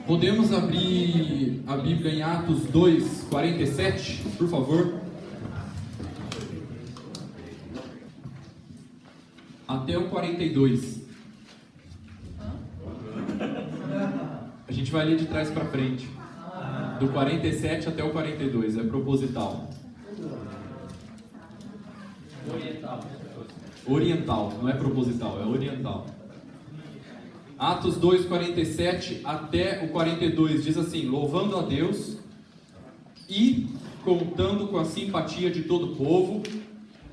Podemos abrir a Bíblia em Atos 2, 47, por favor? Até o 42. A gente vai ler de trás para frente. Do 47 até o 42, é proposital. Oriental, não é proposital, é oriental. Atos 2, 47 até o 42 diz assim: louvando a Deus e contando com a simpatia de todo o povo,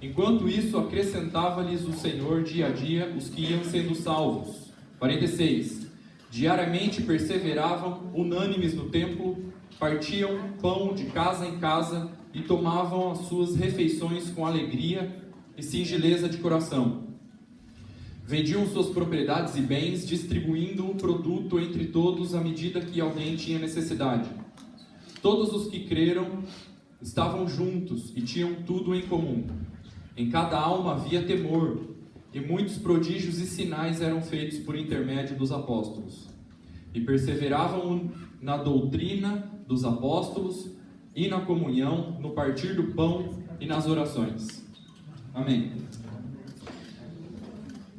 enquanto isso acrescentava-lhes o Senhor dia a dia os que iam sendo salvos. 46. Diariamente perseveravam unânimes no templo, partiam pão de casa em casa e tomavam as suas refeições com alegria e singeleza de coração. Vendiam suas propriedades e bens, distribuindo o produto entre todos à medida que alguém tinha necessidade. Todos os que creram estavam juntos e tinham tudo em comum. Em cada alma havia temor, e muitos prodígios e sinais eram feitos por intermédio dos apóstolos. E perseveravam na doutrina dos apóstolos, e na comunhão, no partir do pão e nas orações. Amém.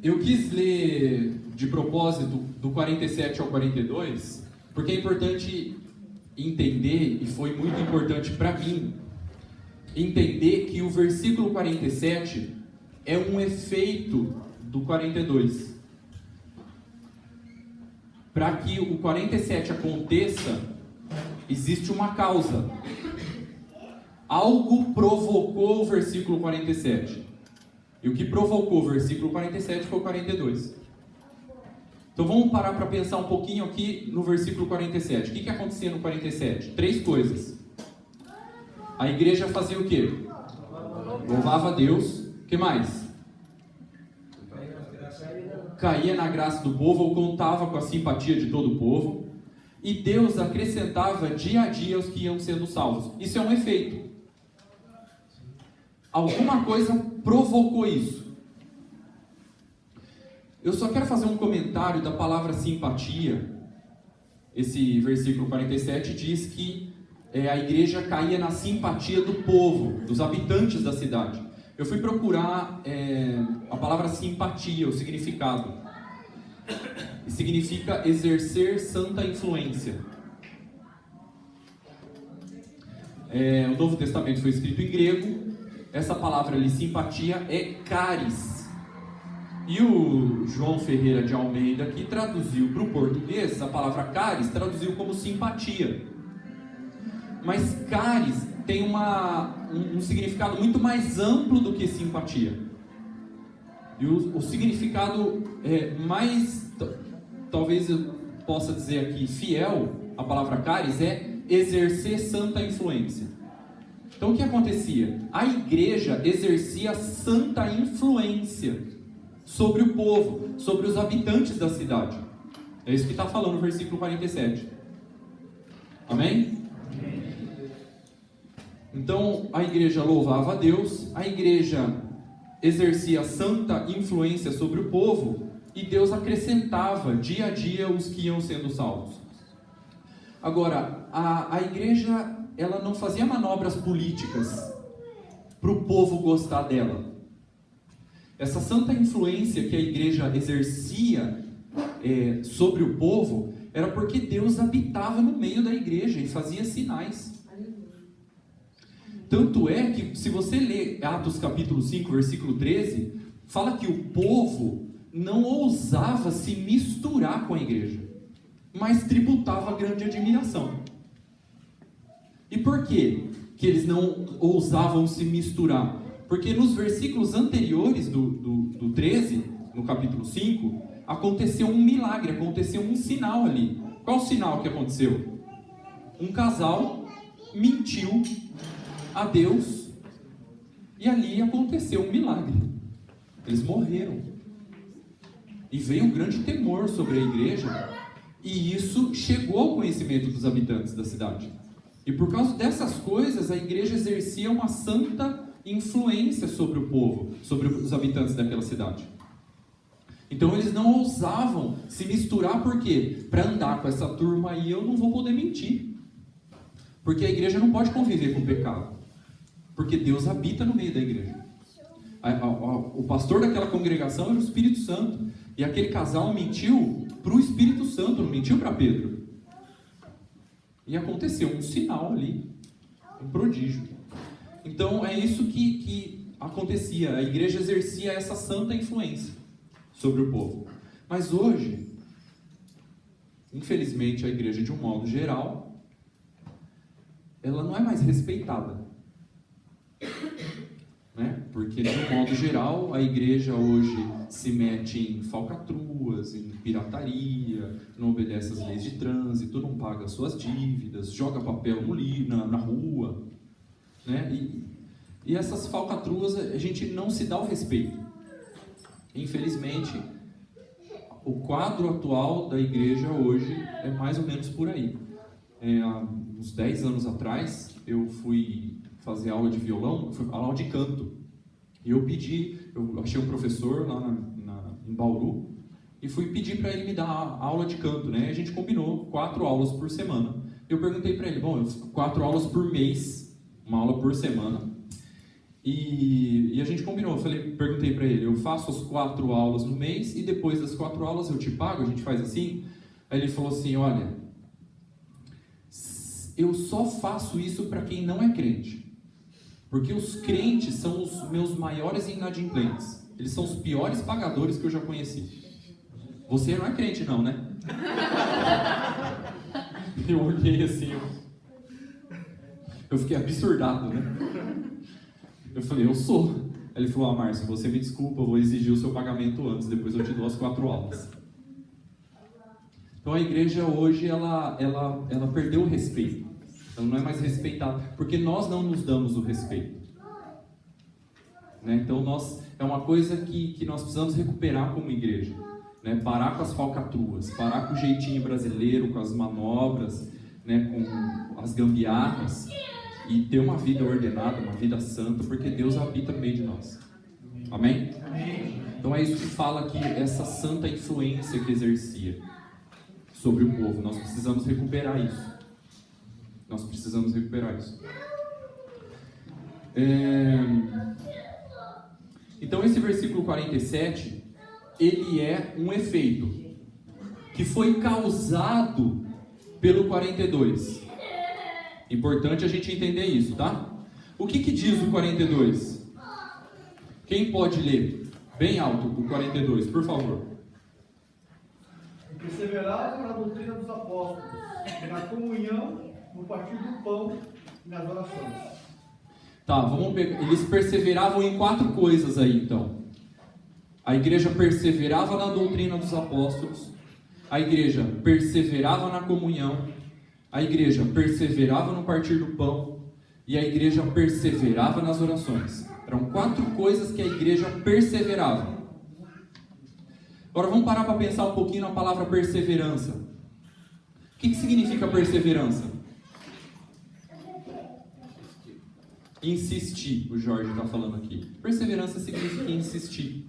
Eu quis ler de propósito do 47 ao 42, porque é importante entender, e foi muito importante para mim, entender que o versículo 47 é um efeito do 42. Para que o 47 aconteça, existe uma causa. Algo provocou o versículo 47. E o que provocou o versículo 47 foi o 42. Então vamos parar para pensar um pouquinho aqui no versículo 47. O que acontecia no 47? 3 coisas. A igreja fazia o quê? Louvava a Deus. O que mais? Caía na graça do povo, ou contava com a simpatia de todo o povo. E Deus acrescentava dia a dia os que iam sendo salvos. Isso é um efeito. Alguma coisa provocou isso. Eu só quero fazer um comentário da palavra simpatia. Esse versículo 47 diz que a igreja caía na simpatia do povo, dos habitantes da cidade. Eu fui procurar a palavra simpatia, o significado. E significa exercer santa influência. O Novo Testamento foi escrito em grego. Essa palavra ali, simpatia, é caris. E o João Ferreira de Almeida, que traduziu para o português, a palavra caris traduziu como simpatia. Mas caris tem um significado muito mais amplo do que simpatia. E o significado mais, talvez eu possa dizer aqui, fiel, a palavra caris, é exercer santa influência. Então o que acontecia? A igreja exercia santa influência sobre o povo, sobre os habitantes da cidade. É isso que está falando o versículo 47. Amém? Então a igreja louvava a Deus, a igreja exercia santa influência sobre o povo, e Deus acrescentava dia a dia os que iam sendo salvos. Agora, a igreja, ela não fazia manobras políticas para o povo gostar dela. Essa santa influência que a igreja exercia sobre o povo era porque Deus habitava no meio da igreja e fazia sinais. Tanto é que, se você ler Atos capítulo 5, versículo 13, fala que o povo não ousava se misturar com a igreja, mas tributava grande admiração. E por quê que eles não ousavam se misturar? Porque nos versículos anteriores do 13, no capítulo 5, aconteceu um milagre, aconteceu um sinal ali. Qual o sinal que aconteceu? Um casal mentiu a Deus, e ali aconteceu um milagre. Eles morreram. E veio um grande temor sobre a igreja, e isso chegou ao conhecimento dos habitantes da cidade. E por causa dessas coisas, a igreja exercia uma santa influência sobre o povo, sobre os habitantes daquela cidade. Então eles não ousavam se misturar, por quê? Para andar com essa turma aí eu não vou poder mentir. Porque a igreja não pode conviver com o pecado. Porque Deus habita no meio da igreja. O pastor daquela congregação era o Espírito Santo. E aquele casal mentiu para o Espírito Santo, não mentiu para Pedro. E aconteceu um sinal ali, um prodígio. Então é isso que acontecia. A igreja exercia essa santa influência sobre o povo. Mas hoje, infelizmente, a igreja, de um modo geral, ela não é mais respeitada. Né? Porque, de um modo geral, a igreja hoje se mete em falcatruas, em pirataria, não obedece às leis de trânsito, não paga suas dívidas, joga papel na rua. Né? E essas falcatruas a gente não se dá o respeito. Infelizmente, o quadro atual da igreja hoje é mais ou menos por aí. Há uns 10 anos atrás, eu fui fazer aula de violão, aula de canto. E eu achei um professor lá em Bauru, e fui pedir para ele me dar aula de canto, né? A gente combinou 4 aulas por semana. Eu perguntei para ele, 4 aulas por mês, uma aula por semana. E a gente combinou, perguntei para ele, eu faço as 4 aulas no mês e depois das 4 aulas eu te pago, a gente faz assim? Aí ele falou assim, olha, eu só faço isso para quem não é crente. Porque os crentes são os meus maiores inadimplentes. Eles são os piores pagadores que eu já conheci. Você não é crente não, né? Eu olhei assim, eu fiquei absurdado, né? Eu falei, eu sou. Aí ele falou, Márcio, você me desculpa, eu vou exigir o seu pagamento antes, depois eu te dou as 4 aulas. Então a igreja hoje, ela perdeu o respeito. Ela não é mais respeitada, porque nós não nos damos o respeito. Né? Então é uma coisa que nós precisamos recuperar como igreja. Né? Parar com as falcatruas, parar com o jeitinho brasileiro, com as manobras, né? Com as gambiarras, e ter uma vida ordenada, uma vida santa, porque Deus habita no meio de nós. Amém? Então é isso que fala aqui, essa santa influência que exercia sobre o povo. Nós precisamos recuperar isso. Nós precisamos recuperar isso. Então esse versículo 47, ele é um efeito que foi causado pelo 42. Importante a gente entender isso, tá? O que diz o 42? Quem pode ler bem alto o 42, por favor? Perseveravam na doutrina dos apóstolos, na comunhão, no partir do pão e nas orações. Tá, vamos pegar. Eles perseveravam em 4 coisas aí, então. A igreja perseverava na doutrina dos apóstolos, a igreja perseverava na comunhão, a igreja perseverava no partir do pão e a igreja perseverava nas orações. Eram 4 coisas que a igreja perseverava. Agora vamos parar para pensar um pouquinho na palavra perseverança. O que significa perseverança? Insistir, o Jorge está falando aqui. Perseverança significa insistir.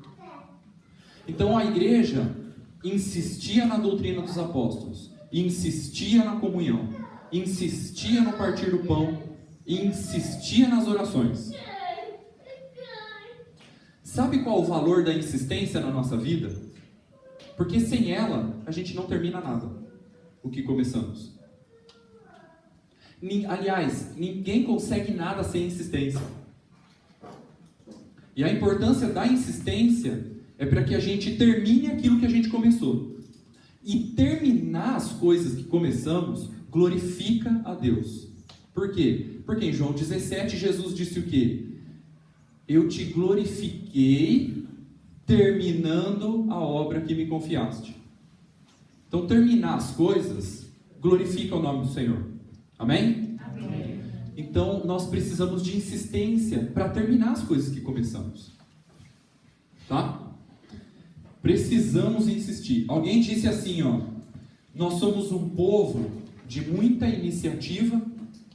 Então a igreja insistia na doutrina dos apóstolos, insistia na comunhão, insistia no partir do pão, insistia nas orações. Sabe qual o valor da insistência na nossa vida? Porque sem ela, a gente não termina nada, o que começamos. Aliás, ninguém consegue nada sem insistência. E a importância da insistência é para que a gente termine aquilo que a gente começou. E terminar as coisas que começamos glorifica a Deus. Por quê? Porque em João 17, Jesus disse o quê? Eu te glorifiquei terminando a obra que me confiaste. Então, terminar as coisas glorifica o nome do Senhor. Amém? Amém. Então, nós precisamos de insistência para terminar as coisas que começamos. Tá? Precisamos insistir. Alguém disse assim, nós somos um povo de muita iniciativa,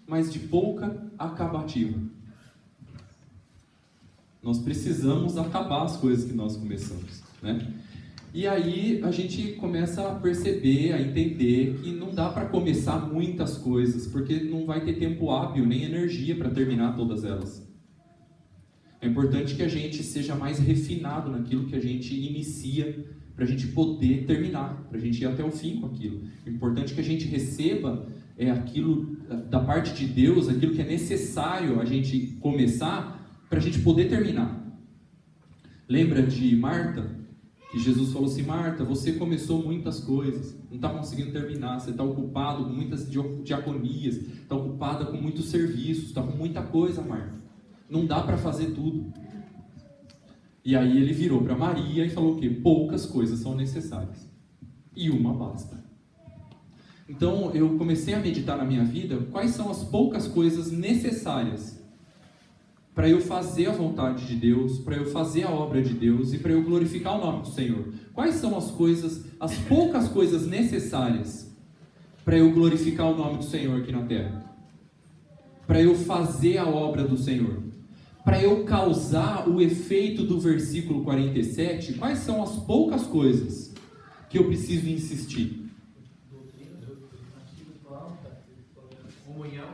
mas de pouca acabativa. Nós precisamos acabar as coisas que nós começamos, né? E aí a gente começa a perceber, a entender que não dá para começar muitas coisas, porque não vai ter tempo hábil nem energia para terminar todas elas. É importante que a gente seja mais refinado naquilo que a gente inicia, para a gente poder terminar, para a gente ir até o fim com aquilo. É importante que a gente receba aquilo da parte de Deus, aquilo que é necessário a gente começar, para a gente poder terminar. Lembra de Marta? Que Jesus falou assim: Marta, você começou muitas coisas, não está conseguindo terminar, você está ocupado com muitas diaconias, está ocupada com muitos serviços, está com muita coisa, Marta, não dá para fazer tudo. E aí ele virou para Maria e falou o quê? Poucas coisas são necessárias, e uma basta. Então eu comecei a meditar na minha vida, quais são as poucas coisas necessárias para eu fazer a vontade de Deus, para eu fazer a obra de Deus e para eu glorificar o nome do Senhor. Quais são as poucas coisas necessárias para eu glorificar o nome do Senhor aqui na terra? Para eu fazer a obra do Senhor? Para eu causar o efeito do versículo 47, quais são as poucas coisas que eu preciso insistir? Comunhão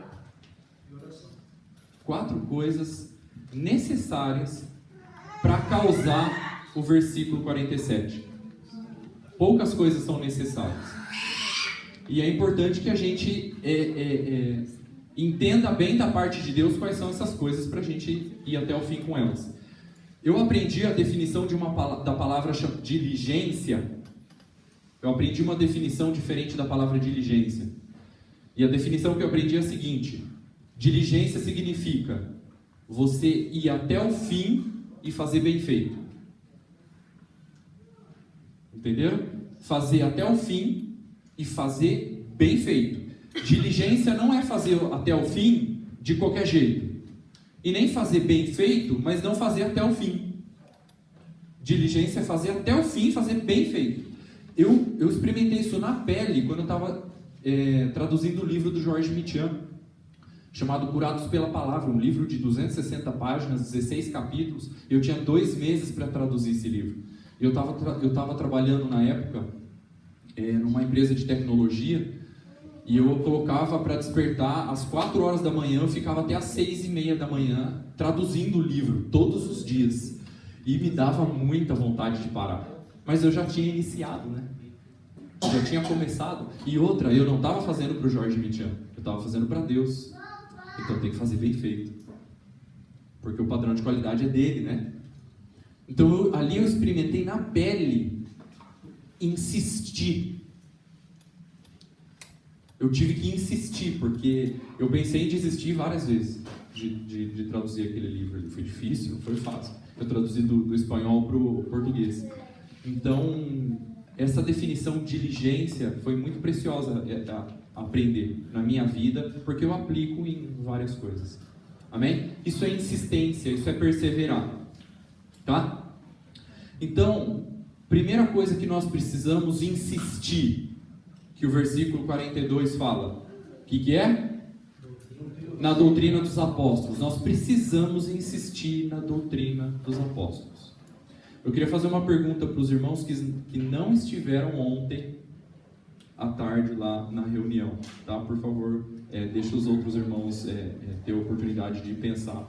e oração. 4 coisas necessárias para causar o versículo 47. Poucas coisas são necessárias. E é importante que a gente entenda bem da parte de Deus quais são essas coisas para a gente ir até o fim com elas. Eu aprendi a definição da palavra diligência. Eu aprendi uma definição diferente da palavra diligência. E a definição que eu aprendi é a seguinte: diligência significa você ir até o fim e fazer bem feito. Entenderam? Fazer até o fim e fazer bem feito. Diligência não é fazer até o fim de qualquer jeito. E nem fazer bem feito, mas não fazer até o fim. Diligência é fazer até o fim e fazer bem feito. Eu experimentei isso na pele quando eu estava traduzindo o livro do Jorge Mitian, chamado Curados pela Palavra, um livro de 260 páginas, 16 capítulos. Eu tinha 2 meses para traduzir esse livro. Eu estava trabalhando na época numa empresa de tecnologia, e eu colocava para despertar às 4 horas da manhã, eu ficava até às 6:30 da manhã traduzindo o livro, todos os dias. E me dava muita vontade de parar. Mas eu já tinha iniciado, né? Já tinha começado. E outra, eu não estava fazendo para o Jorge Mitian, eu estava fazendo para Deus. Então tem que fazer bem feito, porque o padrão de qualidade é dele, né? Então ali eu experimentei na pele insistir. Eu tive que insistir, porque eu pensei em desistir várias vezes de traduzir aquele livro. Foi difícil, não foi fácil. Eu traduzi do espanhol para o português. Então essa definição de diligência foi muito preciosa a aprender na minha vida, porque eu aplico em várias coisas. Amém? Isso é insistência, isso é perseverar. Tá? Então, primeira coisa que nós precisamos insistir, que o versículo 42 fala. O que é? Na doutrina dos apóstolos. Nós precisamos insistir na doutrina dos apóstolos. Eu queria fazer uma pergunta para os irmãos que não estiveram ontem à tarde lá na reunião, tá? Por favor, deixa os outros irmãos ter a oportunidade de pensar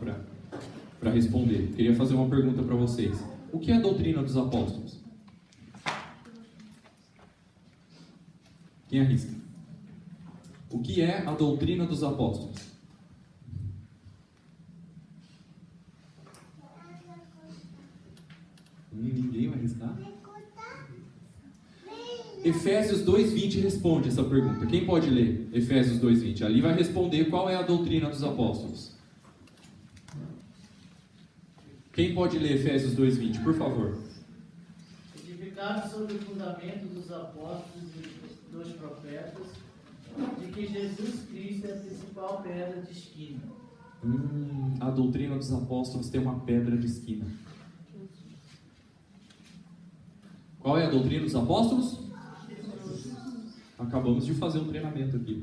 para responder. Eu queria fazer uma pergunta para vocês. O que é a doutrina dos apóstolos? Quem arrisca? O que é a doutrina dos apóstolos? Ninguém vai arriscar? Efésios 2:20 responde essa pergunta. Quem pode ler Efésios 2:20? Ali vai responder qual é a doutrina dos apóstolos. Quem pode ler Efésios 2:20, por favor? Edificado sobre o fundamento dos apóstolos e dos profetas, de que Jesus Cristo é a principal pedra de esquina. A doutrina dos apóstolos tem uma pedra de esquina. Qual é a doutrina dos apóstolos? Acabamos de fazer um treinamento aqui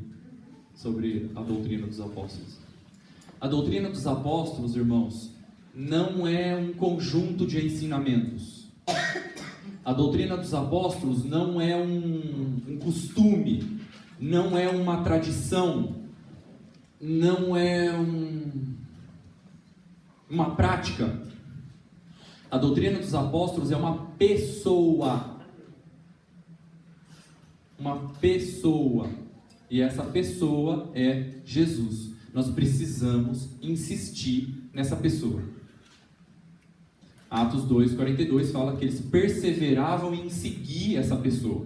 sobre a doutrina dos apóstolos. A doutrina dos apóstolos, irmãos, não é um conjunto de ensinamentos. A doutrina dos apóstolos não é um costume, não é uma tradição, não é uma prática. A doutrina dos apóstolos é uma pessoa. Uma pessoa. E essa pessoa é Jesus. Nós precisamos insistir nessa pessoa. Atos 2:42 fala que eles perseveravam em seguir essa pessoa.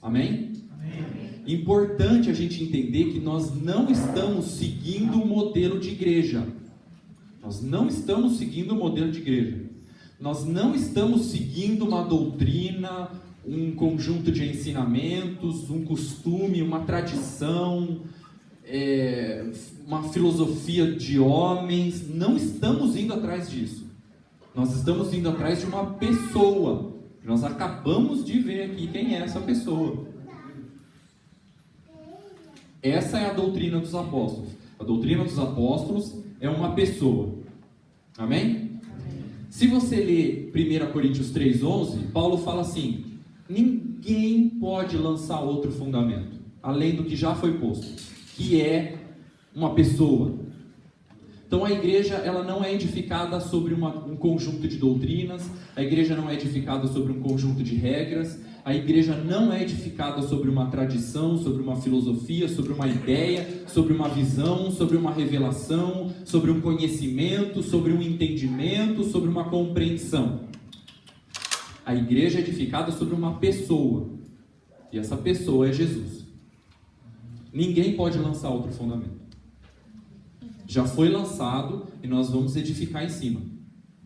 Amém? Amém. Importante a gente entender que nós não estamos seguindo o modelo de igreja. Nós não estamos seguindo o modelo de igreja. Nós não estamos seguindo uma doutrina, um conjunto de ensinamentos, um costume, uma tradição, uma filosofia de homens. Não estamos indo atrás disso. Nós estamos indo atrás de uma pessoa. Nós acabamos de ver aqui quem é essa pessoa. Essa é a doutrina dos apóstolos. A doutrina dos apóstolos é uma pessoa. Amém? Se você ler 1 Coríntios 3:11, Paulo fala assim: ninguém pode lançar outro fundamento, além do que já foi posto, que é uma pessoa. Então a igreja, ela não é edificada sobre um conjunto de doutrinas, a igreja não é edificada sobre um conjunto de regras, a igreja não é edificada sobre uma tradição, sobre uma filosofia, sobre uma ideia, sobre uma visão, sobre uma revelação, sobre um conhecimento, sobre um entendimento, sobre uma compreensão. A igreja é edificada sobre uma pessoa, e essa pessoa é Jesus. Ninguém pode lançar outro fundamento. Já foi lançado e nós vamos edificar em cima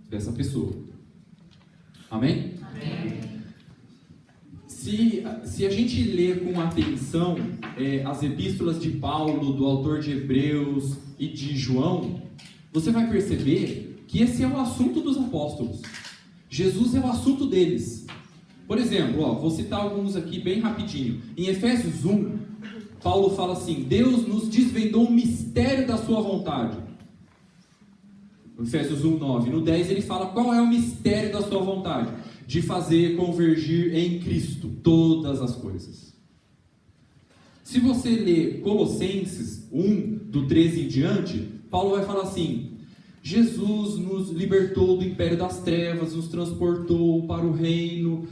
dessa pessoa. Amém? Amém. Se a gente lê com atenção as epístolas de Paulo, do autor de Hebreus e de João, você vai perceber que esse é o assunto dos apóstolos. Jesus é o assunto deles. Por exemplo, vou citar alguns aqui bem rapidinho. Em Efésios 1, Paulo fala assim: Deus nos desvendou o mistério da sua vontade. Efésios 1:9. No 10 ele fala qual é o mistério da sua vontade: de fazer convergir em Cristo todas as coisas. Se você ler Colossenses 1, do 13 em diante, Paulo vai falar assim: Jesus nos libertou do império das trevas, nos transportou para o reino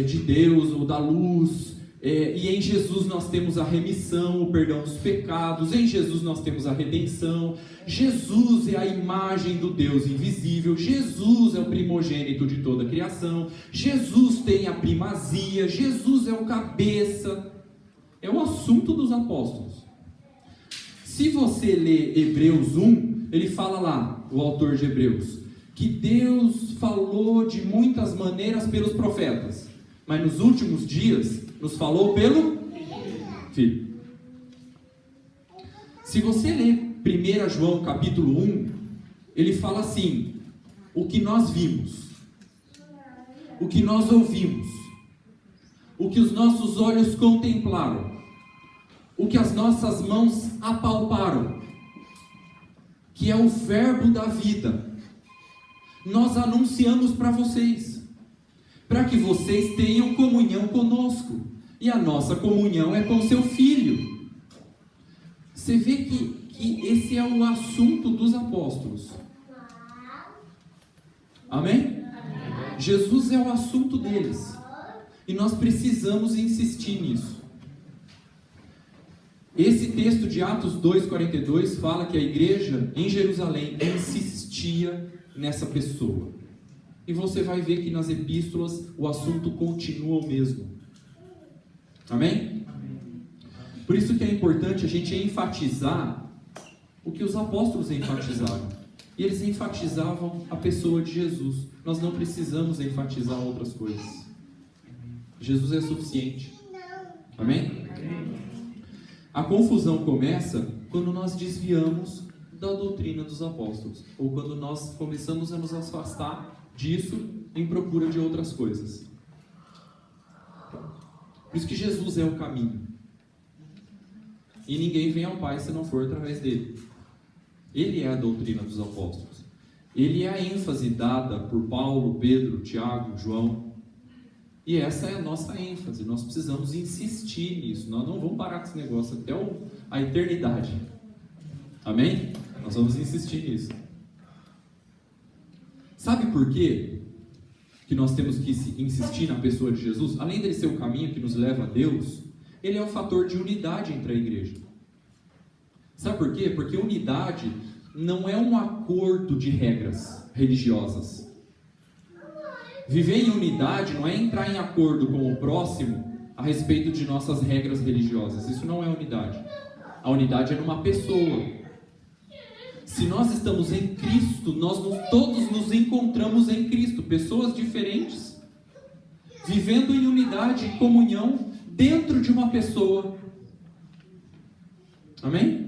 de Deus, ou da luz. E em Jesus nós temos a remissão, o perdão dos pecados. Em Jesus nós temos a redenção. Jesus é a imagem do Deus invisível. Jesus é o primogênito de toda a criação. Jesus tem a primazia. Jesus é o cabeça. É o assunto dos apóstolos. Se você ler Hebreus 1, ele fala lá, o autor de Hebreus, que Deus falou de muitas maneiras pelos profetas, mas nos últimos dias nos falou pelo Filho. Se você ler 1 João capítulo 1, ele fala assim: o que nós vimos, o que nós ouvimos, o que os nossos olhos contemplaram, o que as nossas mãos apalparam, que é o verbo da vida, nós anunciamos para vocês, para que vocês tenham comunhão conosco, e a nossa comunhão é com seu Filho. Você vê que esse é o assunto dos apóstolos. Amém? Jesus é o assunto deles, e nós precisamos insistir nisso. Esse texto de Atos 2:42 fala que a igreja em Jerusalém insistia nessa pessoa. E você vai ver que nas epístolas o assunto continua o mesmo. Amém? Por isso que é importante a gente enfatizar o que os apóstolos enfatizaram. E eles enfatizavam a pessoa de Jesus. Nós não precisamos enfatizar outras coisas. Jesus é suficiente. Amém? A confusão começa quando nós desviamos da doutrina dos apóstolos, ou quando nós começamos a nos afastar disso em procura de outras coisas. Por isso que Jesus é o caminho, e ninguém vem ao Pai se não for através dele. Ele é a doutrina dos apóstolos. ele é a ênfase dada por Paulo, Pedro, Tiago, João. E essa é a nossa ênfase. Nós precisamos insistir nisso. Nós não vamos parar com esse negócio até a eternidade. Amém? Nós vamos insistir nisso. Sabe por quê que nós temos que insistir na pessoa de Jesus? Além dele ser o caminho que nos leva a Deus, ele é um fator de unidade entre a igreja. Sabe por quê? Porque unidade não é um acordo de regras religiosas. Viver em unidade não é entrar em acordo com o próximo a respeito de nossas regras religiosas. Isso não é unidade. A unidade é numa pessoa. Se nós estamos em Cristo, todos nos encontramos em Cristo. Pessoas diferentes, vivendo em unidade e comunhão dentro de uma pessoa. Amém?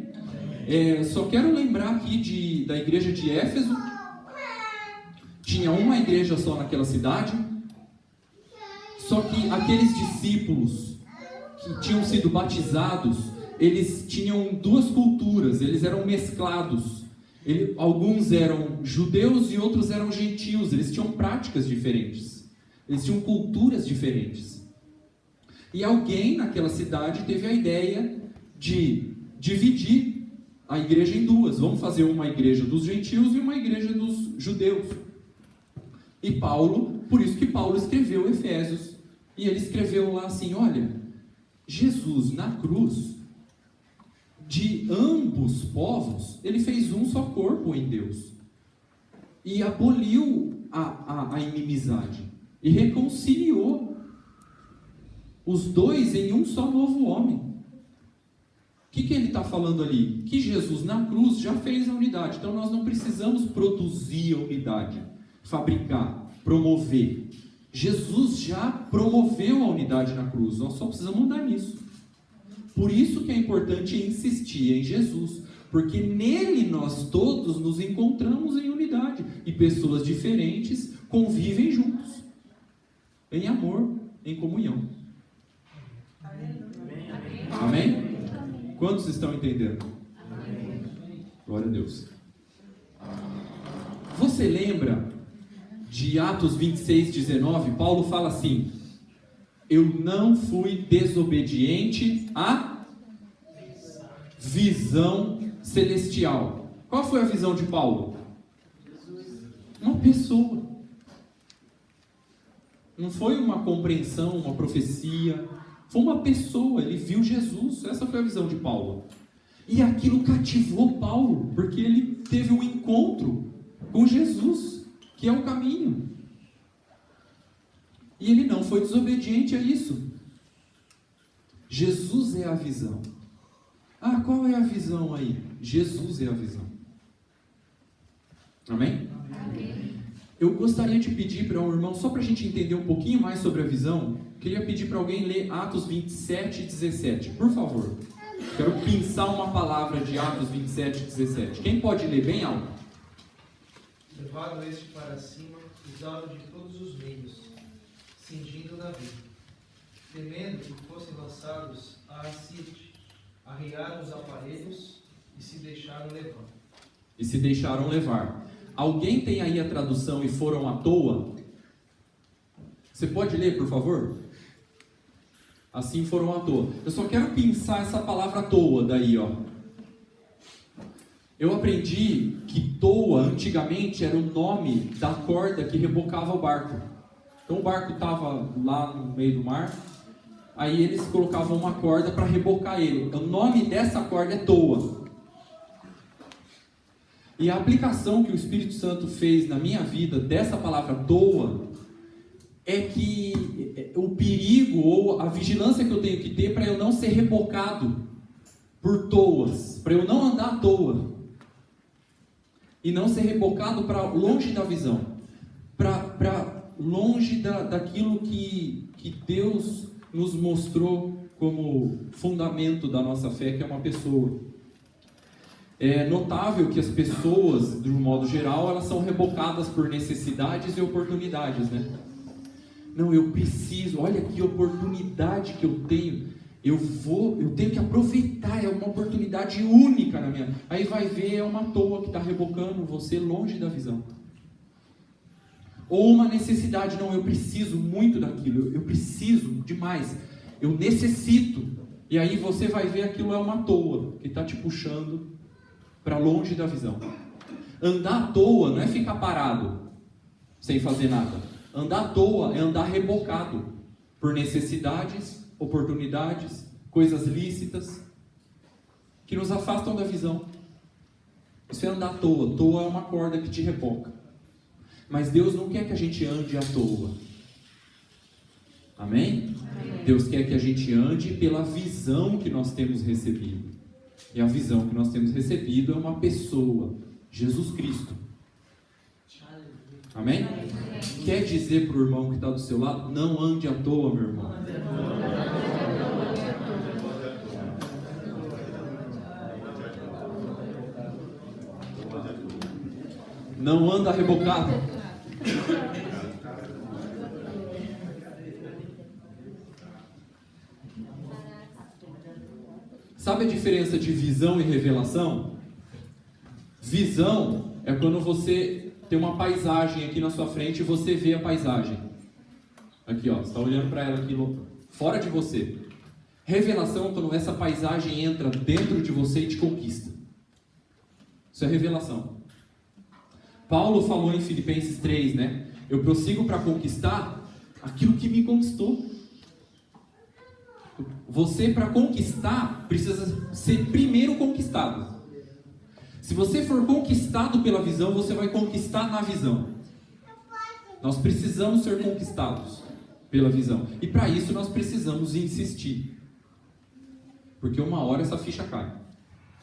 Só quero lembrar aqui da igreja de Éfeso. Tinha uma igreja só naquela cidade. Só que aqueles discípulos que tinham sido batizados, eles tinham duas culturas, eles eram mesclados. Alguns eram judeus e outros eram gentios. Eles tinham práticas diferentes, eles tinham culturas diferentes. E alguém naquela cidade teve a ideia de dividir a igreja em duas. Vamos fazer uma igreja dos gentios e uma igreja dos judeus. E Paulo, por isso que Paulo escreveu Efésios. E ele escreveu lá assim: olha, Jesus na cruz, de ambos povos, ele fez um só corpo em Deus. E aboliu a inimizade. E reconciliou os dois em um só novo homem. O que ele está falando ali? Que Jesus na cruz já fez a unidade. Então nós não precisamos produzir a unidade, fabricar, promover. Jesus já promoveu a unidade na cruz. Nós só precisamos andar nisso. Por isso que é importante insistir em Jesus, porque nele nós todos nos encontramos em unidade. E pessoas diferentes convivem juntos, em amor, em comunhão. Amém? Quantos estão entendendo? Amém. Glória a Deus. Você lembra de Atos 26, 19? Paulo fala assim: eu não fui desobediente à visão celestial. Qual foi a visão de Paulo? Uma pessoa. Não foi uma compreensão, uma profecia. Foi uma pessoa, ele viu Jesus. Essa foi a visão de Paulo. E aquilo cativou Paulo, porque ele teve um encontro com Jesus, que é o caminho. E ele não foi desobediente a isso. Jesus é a visão. Ah, qual é a visão aí? Jesus é a visão. Amém? Amém. Eu gostaria de pedir para um irmão, só para a gente entender um pouquinho mais sobre a visão, queria pedir para alguém ler Atos 27 e 17, por favor. Quero pensar uma palavra de Atos 27 e 17. Quem pode ler bem alto? Levado este para cima, usado de todos os meios, cingindo na vida, temendo que fossem lançados à Sirte, arriaram os aparelhos e se deixaram levar. Alguém tem aí a tradução "e foram à toa"? Você pode ler, por favor? Assim foram à toa. Eu só quero pensar essa palavra toa daí, ó. Eu aprendi que toa, antigamente, era o nome da corda que rebocava o barco. Então o barco estava lá no meio do mar, aí eles colocavam uma corda para rebocar ele. O nome dessa corda é toa. E a aplicação que o Espírito Santo fez na minha vida dessa palavra toa é que o perigo ou a vigilância que eu tenho que ter para eu não ser rebocado por toas, para eu não andar à toa e não ser rebocado para longe da visão, para longe daquilo que Deus nos mostrou como fundamento da nossa fé, que é uma pessoa. É notável que as pessoas, de um modo geral, elas são rebocadas por necessidades e oportunidades, né? Não, eu preciso, olha que oportunidade que eu tenho, eu tenho que aproveitar, é uma oportunidade única na minha. Aí vai ver, é uma toa que está rebocando você longe da visão. Ou uma necessidade, não, eu preciso muito daquilo, eu preciso demais, eu necessito. E aí você vai ver aquilo é uma toa que está te puxando para longe da visão. Andar à toa não é ficar parado, sem fazer nada. Andar à toa é andar rebocado por necessidades, oportunidades, coisas lícitas, que nos afastam da visão. Isso é andar à toa. Toa é uma corda que te reboca. Mas Deus não quer que a gente ande à toa. Amém? Amém? Deus quer que a gente ande pela visão que nós temos recebido. E a visão que nós temos recebido é uma pessoa, Jesus Cristo. Amém? Amém. Quer dizer para o irmão que está do seu lado, não ande à toa, meu irmão. Não anda rebocado. Sabe a diferença de visão e revelação? Visão é quando você tem uma paisagem aqui na sua frente e você vê a paisagem. Aqui, ó, você está olhando para ela aqui fora de você. Revelação é quando essa paisagem entra dentro de você e te conquista. Isso é revelação. Paulo falou em Filipenses 3, né? Eu prossigo para conquistar aquilo que me conquistou. Você, para conquistar, precisa ser primeiro conquistado. Se você for conquistado pela visão, você vai conquistar na visão. Nós precisamos ser conquistados pela visão. E para isso nós precisamos insistir. Porque uma hora essa ficha cai.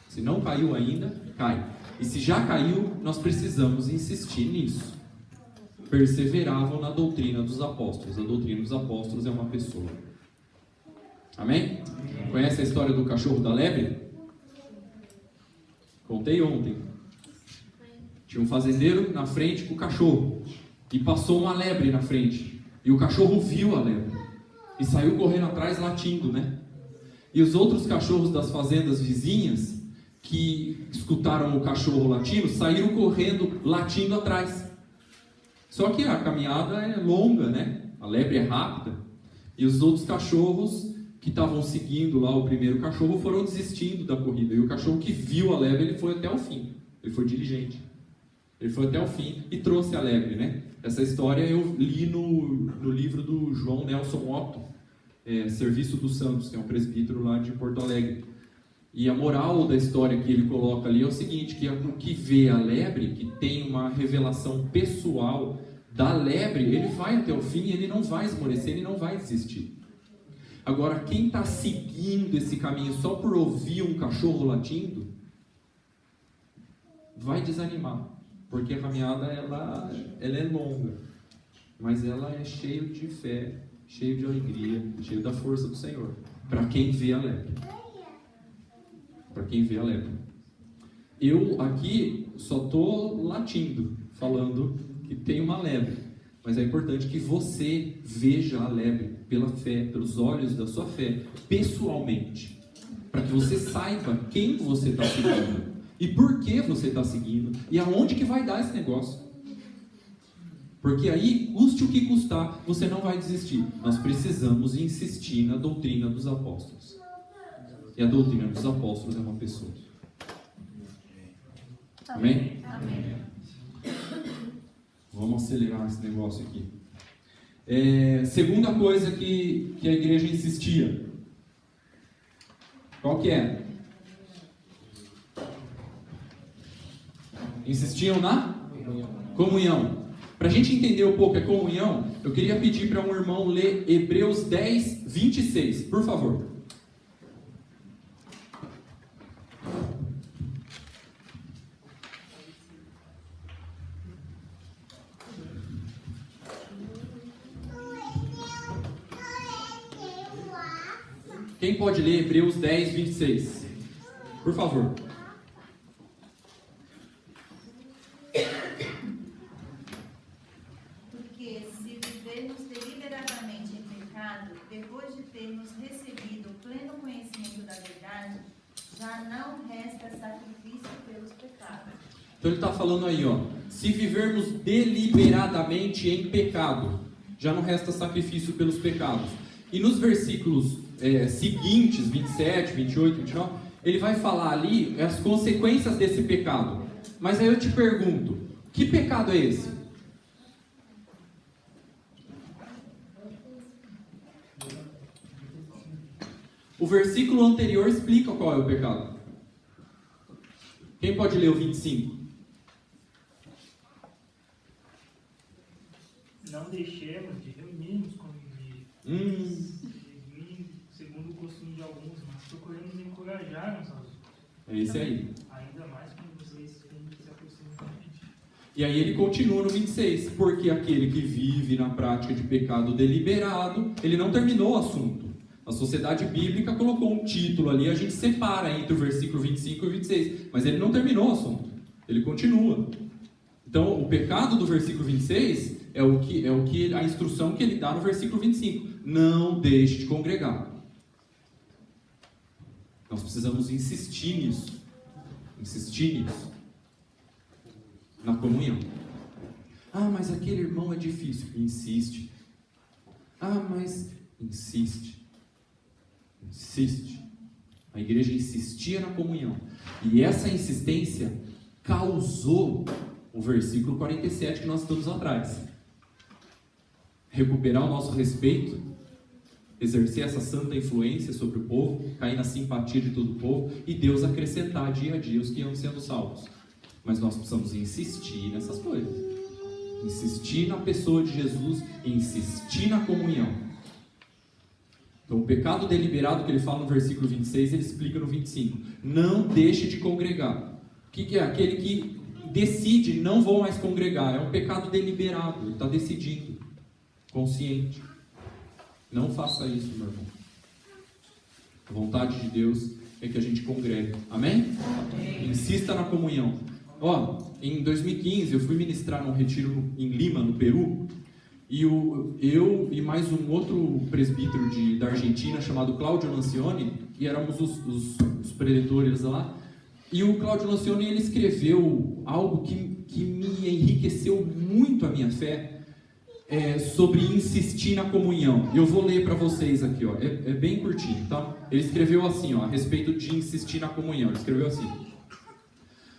Se não caiu ainda, cai. E se já caiu, nós precisamos insistir nisso. Perseveravam na doutrina dos apóstolos. A doutrina dos apóstolos é uma pessoa. Amém? Conhece a história do cachorro da lebre? Contei ontem. Tinha um fazendeiro na frente com o cachorro. E passou uma lebre na frente. E o cachorro viu a lebre. E saiu correndo atrás latindo, né? E os outros cachorros das fazendas vizinhas, que escutaram o cachorro latindo, saíram correndo, latindo atrás. Só que a caminhada é longa, né? A lebre é rápida. E os outros cachorros que estavam seguindo lá o primeiro cachorro foram desistindo da corrida. E o cachorro que viu a lebre, ele foi até o fim. Ele foi diligente. Ele foi até o fim e trouxe a lebre, né? Essa história eu li no livro do João Nelson Otto, Serviço dos Santos, que é um presbítero lá de Porto Alegre. E a moral da história que ele coloca ali é o seguinte, que o que vê a lebre, que tem uma revelação pessoal da lebre, ele vai até o fim e ele não vai esmorecer, ele não vai desistir. Agora, quem está seguindo esse caminho só por ouvir um cachorro latindo, vai desanimar, porque a caminhada ela é longa, mas ela é cheia de fé, cheia de alegria, cheia da força do Senhor, para quem vê a lebre. Para quem vê a lebre. Eu aqui só estou latindo, falando que tem uma lebre, mas é importante que você veja a lebre pela fé, pelos olhos da sua fé, pessoalmente, para que você saiba quem você está seguindo e por que você está seguindo e aonde que vai dar esse negócio. Porque aí, custe o que custar, você não vai desistir. Nós precisamos insistir na doutrina dos apóstolos. E a doutrina dos apóstolos é uma pessoa. Amém? Amém. Vamos acelerar esse negócio aqui. Segunda coisa que a igreja insistia. Qual que é? Insistiam na comunhão. Para a gente entender um pouco a comunhão, eu queria pedir para um irmão ler Hebreus 10, 26, por favor. Quem pode ler Hebreus 10, 26? Por favor. Porque se vivermos deliberadamente em pecado, depois de termos recebido o pleno conhecimento da verdade, já não resta sacrifício pelos pecados, Então ele está falando aí, ó, se vivermos deliberadamente em pecado, já não resta sacrifício pelos pecados. E nos versículos seguintes, 27, 28, 29, ele vai falar ali as consequências desse pecado. Mas aí eu te pergunto, que pecado é esse? O versículo anterior explica qual é o pecado. Quem pode ler o 25? Não deixemos de reunir-nos como segundo o costume de alguns, mas procuremos encorajar uns aos outros. É esse aí. Ainda mais quando vocês têm que se aproximar de gente. E aí ele continua no 26, porque aquele que vive na prática de pecado deliberado, ele não terminou o assunto. A sociedade bíblica colocou um título ali, a gente separa entre o versículo 25 e o 26, mas ele não terminou o assunto, ele continua. Então, o pecado do versículo 26 é a instrução que ele dá no versículo 25. Não deixe de congregar. Nós precisamos insistir nisso. Na comunhão. Ah, mas aquele irmão é difícil. Insiste. Ah, mas insiste. A igreja insistia na comunhão. E essa insistência causou o versículo 47 que nós estamos atrás. Recuperar o nosso respeito, exercer essa santa influência sobre o povo, cair na simpatia de todo o povo e Deus acrescentar dia a dia os que iam sendo salvos. Mas nós precisamos insistir nessas coisas. Insistir na pessoa de Jesus e insistir na comunhão. Então, o pecado deliberado que ele fala no versículo 26, ele explica no 25. Não deixe de congregar. O que é? Aquele que decide, não vou mais congregar. É um pecado deliberado, ele está decidindo. Consciente. Não faça isso, meu irmão. A vontade de Deus é que a gente congregue. Amém? Amém. Insista na comunhão. Em 2015 eu fui ministrar num retiro em Lima, no Peru, e eu e mais um outro presbítero da Argentina chamado Cláudio Lancioni, e éramos os preletores lá, e o Cláudio Lancioni ele escreveu algo que me enriqueceu muito a minha fé, sobre insistir na comunhão. Eu vou ler para vocês aqui, é bem curtinho, tá? Ele escreveu assim, a respeito de insistir na comunhão. Ele escreveu assim: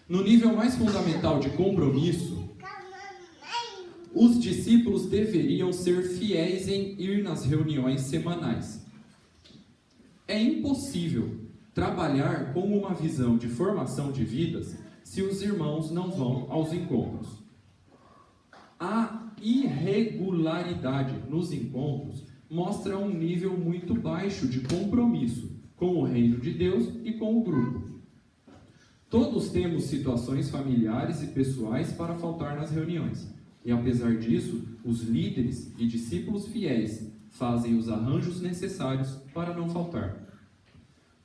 no nível mais fundamental de compromisso, os discípulos deveriam ser fiéis em ir nas reuniões semanais. É impossível trabalhar com uma visão de formação de vidas se os irmãos não vão aos encontros. A irregularidade nos encontros mostra um nível muito baixo de compromisso com o reino de Deus e com o grupo. Todos temos situações familiares e pessoais para faltar nas reuniões, e apesar disso, os líderes e discípulos fiéis fazem os arranjos necessários para não faltar.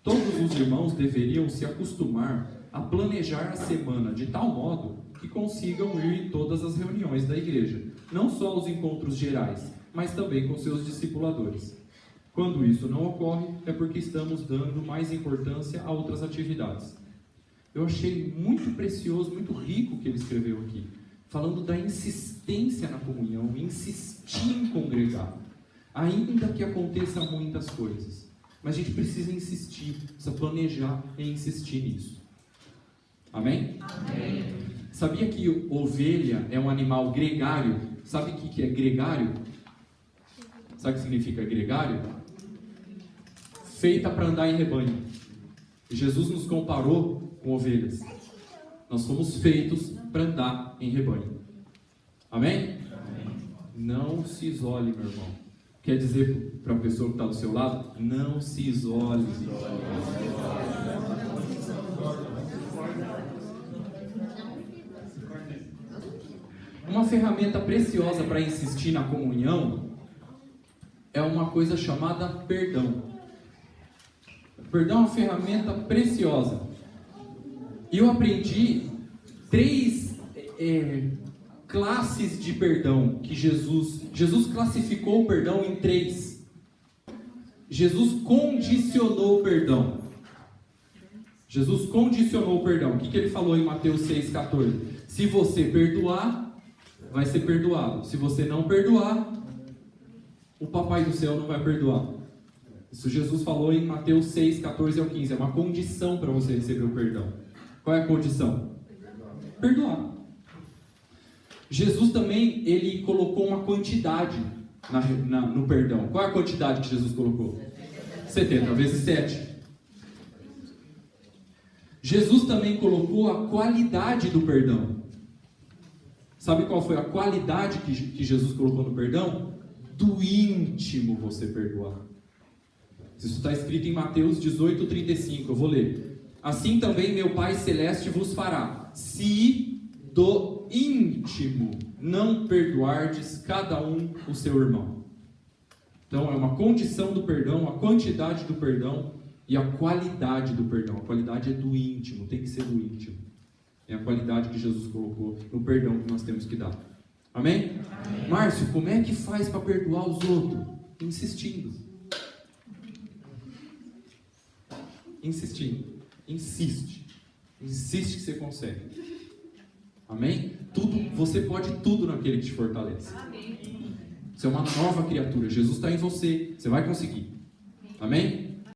Todos os irmãos deveriam se acostumar a planejar a semana de tal modo que consigam ir em todas as reuniões da igreja, não só os encontros gerais, mas também com seus discipuladores. Quando isso não ocorre, é porque estamos dando mais importância a outras atividades. Eu achei muito precioso, muito rico o que ele escreveu aqui, falando da insistência na comunhão, insistir em congregar, ainda que aconteça muitas coisas. Mas a gente precisa insistir, precisa planejar e insistir nisso. Amém? Amém. Sabia que ovelha é um animal gregário? Sabe o que é gregário? Sabe o que significa gregário? Feita para andar em rebanho. E Jesus nos comparou com ovelhas. Nós fomos feitos para andar em rebanho. Amém? Amém? Não se isole, meu irmão. Quer dizer para a pessoa que está do seu lado? Não se isole. Uma ferramenta preciosa para insistir na comunhão é uma coisa chamada perdão. Perdão é uma ferramenta preciosa. E eu aprendi 3 classes de perdão que Jesus classificou o perdão em 3. Jesus condicionou o perdão. Jesus condicionou o perdão. O que ele falou em Mateus 6,14? Se você perdoar, vai ser perdoado. Se você não perdoar, o Papai do Céu não vai perdoar. Isso Jesus falou em Mateus 6,14 ao 15. É uma condição para você receber o perdão. Qual é a condição? Perdoar. Jesus também, ele colocou uma quantidade no perdão. Qual é a quantidade que Jesus colocou? 70 vezes 7. Jesus também colocou a qualidade do perdão. Sabe qual foi a qualidade que Jesus colocou no perdão? Do íntimo você perdoar. Isso está escrito em Mateus 18:35. Eu vou ler. Assim também meu Pai Celeste vos fará, se do íntimo não perdoardes cada um o seu irmão. Então é uma condição do perdão, a quantidade do perdão e a qualidade do perdão. A qualidade é do íntimo, tem que ser do íntimo. É a qualidade que Jesus colocou no perdão que nós temos que dar. Amém? Amém. Márcio, como é que faz para perdoar os outros? Insistindo. Insistindo. Insiste. Insiste que você consegue. Amém? Você pode tudo naquele que te fortalece. Amém. Você é uma nova criatura. Jesus está em você. Você vai conseguir. Amém?